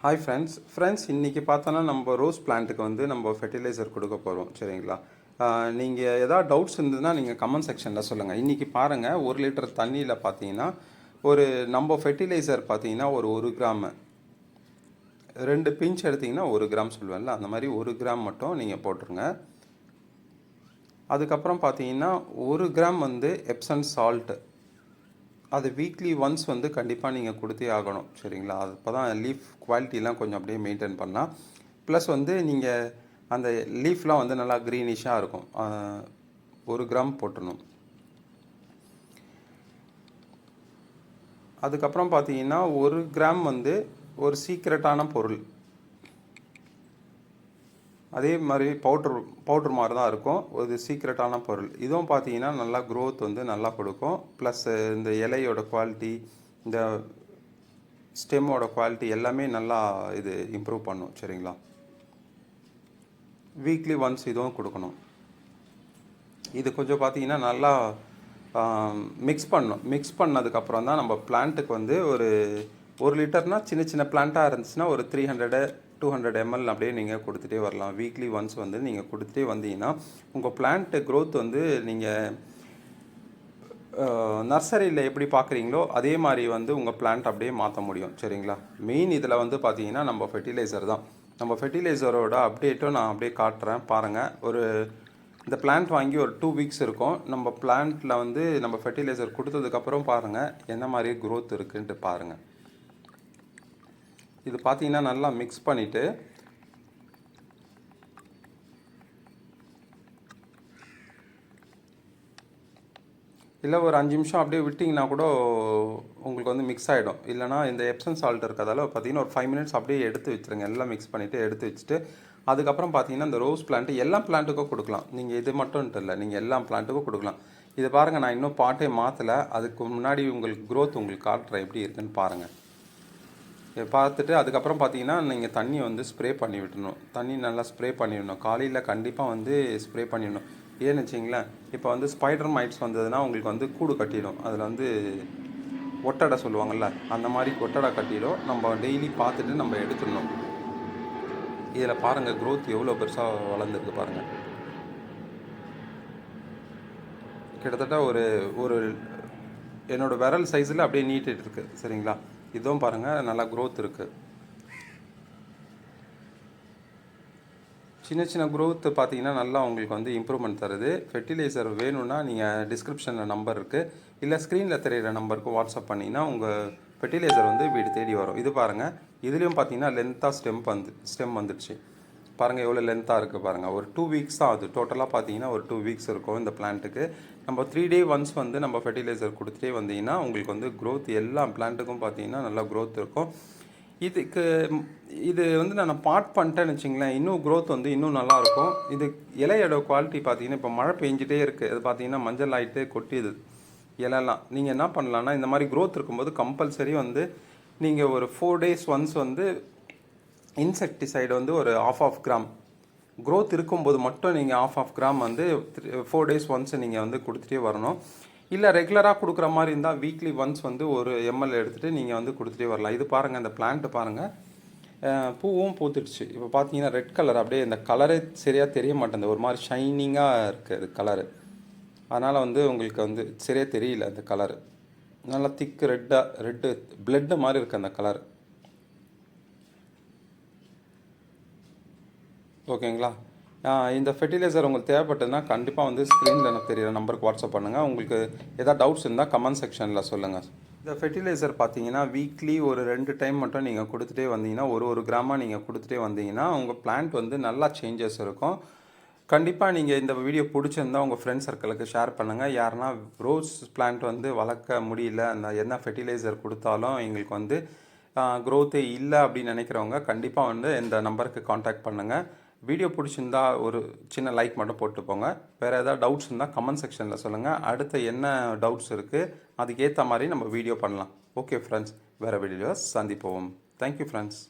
Hi friends இன்றைக்கி பார்த்தோன்னா நம்ம ரோஸ் பிளான்ட்டுக்கு வந்து நம்ம ஃபெர்டிலைசர் கொடுக்க போகிறோம். சரிங்களா? நீங்கள் எதாவது டவுட்ஸ் இருந்ததுன்னா நீங்கள் கமெண்ட் செக்ஷனில் சொல்லுங்கள். இன்றைக்கி பாருங்கள், 1 லிட்டர் தண்ணியில் பார்த்தீங்கன்னா நம்ம ஃபெர்டிலைசர் பார்த்தீங்கன்னா ஒரு கிராம் 2 பிஞ்ச் எடுத்திங்கன்னா 1 கிராம் சொல்லுவேன்ல, அந்த மாதிரி 1 கிராம் மட்டும் நீங்கள் போட்டுருங்க. அதுக்கப்புறம் பார்த்தீங்கன்னா 1 கிராம் வந்து எப்சம் சால்ட்டு, அது வீக்லி ஒன்ஸ் வந்து கண்டிப்பாக நீங்கள் கொடுத்தே ஆகணும். சரிங்களா? அது அப்போ தான் லீஃப் குவாலிட்டிலாம் கொஞ்சம் அப்படியே மெயின்டைன் பண்ணலாம். ப்ளஸ் வந்து நீங்கள் அந்த லீஃப்லாம் வந்து நல்லா க்ரீனிஷாக இருக்கும். 1 கிராம் போட்டணும். அதுக்கப்புறம் பார்த்தீங்கன்னா 1 கிராம் வந்து ஒரு சீக்ரெட்டான பொருள், அதே மாதிரி பவுட்ரு மாதிரி தான் இருக்கும், ஒரு சீக்ரெட்டான பொருள். இதுவும் பார்த்தீங்கன்னா நல்லா க்ரோத் வந்து நல்லா கொடுக்கும். ப்ளஸ் இந்த இலையோட குவாலிட்டி, இந்த ஸ்டெம்மோட குவாலிட்டி எல்லாமே நல்லா இது இம்ப்ரூவ் பண்ணும். சரிங்களா? வீக்லி ஒன்ஸ் இதுவும் கொடுக்கணும். இது கொஞ்சம் பார்த்தீங்கன்னா நல்லா மிக்ஸ் பண்ணணும். மிக்ஸ் பண்ணதுக்கப்புறம் தான் நம்ம பிளான்ட்டுக்கு வந்து ஒரு லிட்டர்னால் சின்ன சின்ன பிளான்ட்டாக இருந்துச்சுன்னா ஒரு 300-200 ml அப்படியே நீங்கள் கொடுத்துட்டே வரலாம். வீக்லி ஒன்ஸ் வந்து நீங்கள் கொடுத்துட்டே வந்தீங்கன்னா உங்கள் பிளான்ட்டு க்ரோத் வந்து நீங்கள் நர்சரியில் எப்படி பார்க்குறீங்களோ அதே மாதிரி வந்து உங்கள் பிளான்ட் அப்படியே மாற்ற முடியும். சரிங்களா? மெயின் இதில் வந்து பார்த்தீங்கன்னா நம்ம ஃபெர்டிலைசர் தான். நம்ம ஃபெர்டிலைசரோட அப்டேட்டும் நான் அப்படியே காட்டுறேன் பாருங்கள். இந்த பிளான்ட் வாங்கி ஒரு 2 வீக்ஸ் இருக்கும். நம்ம பிளான்ட்டில் வந்து நம்ம ஃபெர்டிலைசர் கொடுத்ததுக்கப்புறம் பாருங்கள் என்ன மாதிரி க்ரோத் இருக்குன்ட்டு பாருங்கள். இது பார்த்தீங்கன்னா நல்லா மிக்ஸ் பண்ணிவிட்டு இல்லை ஒரு 5 நிமிஷம் அப்படியே விட்டிங்கன்னா கூட உங்களுக்கு வந்து மிக்ஸ் ஆகிடும். இல்லைனா இந்த எப்சம் சால்ட் இருக்கிறதால பார்த்தீங்கன்னா ஒரு 5 மினிட்ஸ் அப்படியே எடுத்து வச்சுருங்க. எல்லாம் மிக்ஸ் பண்ணிவிட்டு எடுத்து வச்சுட்டு அதுக்கப்புறம் பார்த்தீங்கன்னா இந்த ரோஸ் பிளான்ட்டு எல்லா பிளான்ட்டுக்கும் கொடுக்கலாம். நீங்கள் இது மட்டும்ட்டு இல்லை, நீங்கள் எல்லா பிளான்ட்டுக்கும் கொடுக்கலாம். இது பாருங்கள், நான் இன்னும் பாட்டே மாற்றலை. அதுக்கு முன்னாடி உங்களுக்கு க்ரோத் உங்களுக்கு காட்டுறேன் எப்படி இருக்குன்னு பாருங்கள். பார்த்துட்டு அதுக்கப்புறம் பார்த்தீங்கன்னா நீங்கள் தண்ணி வந்து ஸ்ப்ரே பண்ணி விட்டணும். தண்ணி நல்லா ஸ்ப்ரே பண்ணிடணும். காலையில் கண்டிப்பாக வந்து ஸ்ப்ரே பண்ணிடணும். ஏன்னு வச்சிங்களேன், இப்போ வந்து ஸ்பைடர் மைட்ஸ் வந்ததுன்னா உங்களுக்கு வந்து கூடு கட்டிடும். அதில் வந்து ஒட்டடை சொல்லுவாங்கள்ல, அந்த மாதிரி ஒட்டடை கட்டிடும். நம்ம டெய்லி பார்த்துட்டு நம்ம எடுத்துடணும். இதில் பாருங்கள் க்ரோத் எவ்வளோ பெருசாக வளர்ந்துருக்கு பாருங்கள். கிட்டத்தட்ட ஒரு என்னோடய விரல் சைஸில் அப்படியே நீட்டிட்டு இருக்குது. சரிங்களா? இதுவும் பாருங்கள் நல்லா க்ரோத் இருக்குது. சின்ன சின்ன க்ரோத்து பார்த்தீங்கன்னா நல்லா உங்களுக்கு வந்து இம்ப்ரூவ்மெண்ட் தருது. ஃபெர்டிலைசர் வேணும்னா நீங்கள் டிஸ்கிரிப்ஷனில் நம்பர் இருக்குது, இல்லை ஸ்க்ரீனில் தெரியிற நம்பருக்கு வாட்ஸ்அப் பண்ணிங்கன்னா உங்கள் ஃபெர்டிலைசர் வந்து வீடு தேடி வரும். இது பாருங்கள், இதுலேயும் பார்த்தீங்கன்னா லென்த்தாக ஸ்டெம் வந்துடுச்சு. பாருங்கள் எவ்வளோ லென்த்தாக இருக்குது பாருங்கள். ஒரு 2 வீக்ஸ் தான் ஆகுது. டோட்டலாக பார்த்தீங்கன்னா ஒரு 2 வீக்ஸ் இருக்கும் இந்த பிளான்ட்டுக்கு. நம்ம 3 டே ஒன்ஸ் வந்து நம்ம ஃபெர்டிலைசர் கொடுத்துட்டே வந்தீங்கன்னா உங்களுக்கு வந்து க்ரோத் எல்லா பிளான்ட்டுக்கும் பார்த்தீங்கன்னா நல்லா க்ரோத் இருக்கும். இது வந்து நான் பாட் பண்ணிட்டேன்னு வச்சிங்களேன், இன்னும் க்ரோத் வந்து இன்னும் நல்லாயிருக்கும். இது இலையோட குவாலிட்டி பார்த்தீங்கன்னா இப்போ மழை பெஞ்சிட்டே இருக்குது. அது பார்த்தீங்கன்னா மஞ்சள் ஆகிட்டு கொட்டிடுது இலைலாம். நீங்கள் என்ன பண்ணலான்னா இந்த மாதிரி க்ரோத் இருக்கும்போது கம்பல்சரி வந்து நீங்கள் ஒரு 4 days ஒன்ஸ் வந்து இன்செக்டிசைடு வந்து ஒரு ஆஃப் கிராம் க்ரோத் இருக்கும்போது மட்டும் நீங்கள் ஆஃப் கிராம் வந்து 4 days ஒன்ஸ் நீங்கள் வந்து கொடுத்துட்டே வரணும். இல்லை ரெகுலராக கொடுக்குற மாதிரி இருந்தால் வீக்லி ஒன்ஸ் வந்து ஒரு ml எடுத்துகிட்டு நீங்கள் வந்து கொடுத்துட்டே வரலாம். இது பாருங்கள், இந்த பிளான்ட்டு பாருங்கள், பூவும் பூத்துடுச்சு. இப்போ பார்த்தீங்கன்னா ரெட் கலர், அப்படியே இந்த கலரே சரியாக தெரிய மாட்டேங்குது. ஒரு மாதிரி ஷைனிங்காக இருக்குது கலரு. அதனால் வந்து உங்களுக்கு வந்து சரியாக தெரியல அந்த கலரு. நல்லா திக்கு ரெட்டு பிளட்டு மாதிரி இருக்குது அந்த கலர். ஓகேங்களா? இந்த ஃபெர்டிலைசர் உங்களுக்கு தேவைப்பட்டதுன்னா கண்டிப்பாக வந்து ஸ்க்ரீனில் எனக்கு தெரியிற நம்பருக்கு வாட்ஸ்அப் பண்ணுங்கள். உங்களுக்கு எதாவது டவுட்ஸ் இருந்தால் கமெண்ட் செக்ஷனில் சொல்லுங்கள். இந்த ஃபெர்டிலைசர் பார்த்தீங்கன்னா வீக்லி ஒரு 2 டைம் மட்டும் நீங்கள் கொடுத்துட்டே வந்தீங்கன்னா ஒரு கிராமாக நீங்கள் கொடுத்துட்டே வந்தீங்கன்னா உங்கள் பிளான்ட் வந்து நல்லா சேஞ்சஸ் இருக்கும். கண்டிப்பாக நீங்கள் இந்த வீடியோ பிடிச்சிருந்தா உங்கள் ஃப்ரெண்ட்ஸ் சர்க்கிளுக்கு ஷேர் பண்ணுங்கள். யாருன்னா ரோஸ் பிளான்ட் வந்து வளர்க்க முடியல, அந்த என்ன ஃபெர்டிலைசர் கொடுத்தாலும் எங்களுக்கு வந்து க்ரோத்தே இல்லை அப்படின்னு நினைக்கிறவங்க கண்டிப்பாக வந்து இந்த நம்பருக்கு காண்டாக்ட் பண்ணுங்கள். வீடியோ பிடிச்சிருந்தா ஒரு சின்ன லைக் மட்டும் போட்டு போங்க. வேறு ஏதாவது டவுட்ஸ் இருந்தால் கமெண்ட் செக்ஷனில் சொல்லுங்கள். அடுத்து என்ன டவுட்ஸ் இருக்குது அதுக்கேற்ற மாதிரி நம்ம வீடியோ பண்ணலாம். ஓகே ஃப்ரெண்ட்ஸ், வேறு வீடியோஸ் சந்திப்போம். Thank you friends.